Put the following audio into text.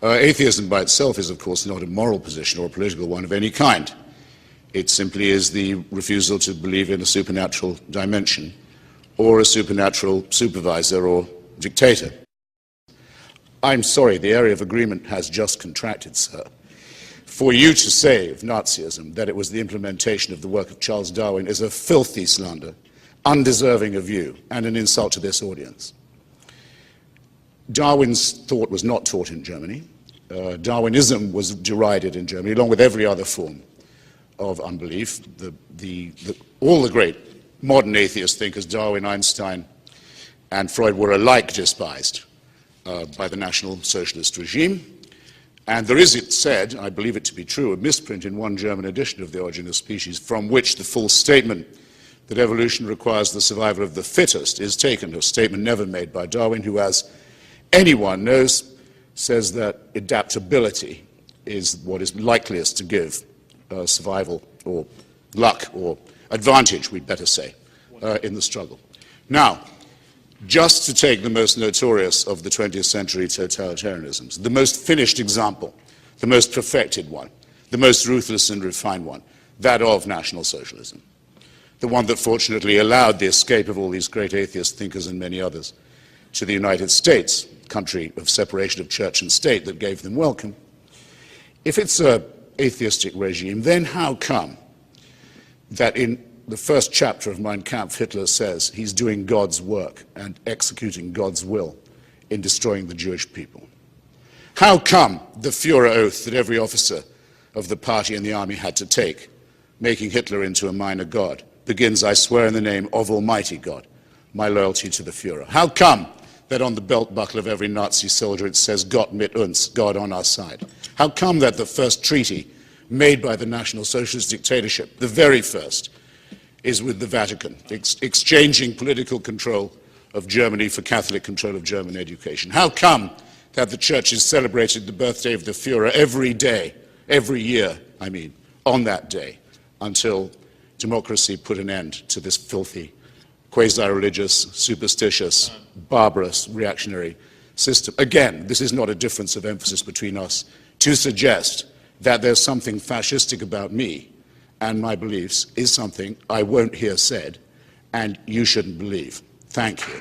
Atheism by itself is, of course, not a moral position or a political one of any kind. It simply is the refusal to believe in a supernatural dimension or a supernatural supervisor or dictator. I'm sorry, the area of agreement has just contracted, sir. For you to say of Nazism that it was the implementation of the work of Charles Darwin is a filthy slander, undeserving of you, and an insult to this audience. Darwin's thought was not taught in Germany. Darwinism was derided in Germany, along with every other form of unbelief. All the great modern atheist thinkers, Darwin, Einstein, and Freud, were alike despised by the National Socialist regime. And there is, it said, I believe it to be true, a misprint in one German edition of The Origin of Species, from which the full statement that evolution requires the survival of the fittest is taken, a statement never made by Darwin, who, as anyone knows, says that adaptability is what is likeliest to give survival or luck or advantage, we'd better say, in the struggle. Now, just to take the most notorious of the 20th century totalitarianisms, the most finished example, the most perfected one, the most ruthless and refined one, that of National Socialism, the one that fortunately allowed the escape of all these great atheist thinkers and many others to the United States, country of separation of church and state that gave them welcome. If it's an atheistic regime, then how come that in the first chapter of Mein Kampf, Hitler says he's doing God's work and executing God's will in destroying the Jewish people? How come the Führer oath that every officer of the party and the army had to take, making Hitler into a minor god, begins, I swear in the name of Almighty God, my loyalty to the Führer? How come that on the belt buckle of every Nazi soldier it says Gott mit uns, God on our side? How come that the first treaty made by the National Socialist dictatorship, the very first, is with the Vatican, exchanging political control of Germany for Catholic control of German education? How come that the churches celebrated the birthday of the Führer every day, every year, I mean, on that day, until democracy put an end to this filthy, quasi-religious, superstitious, barbarous, reactionary system? Again, this is not a difference of emphasis between us to suggest that there's something fascistic about me and my beliefs is something I won't hear said, and you shouldn't believe. Thank you.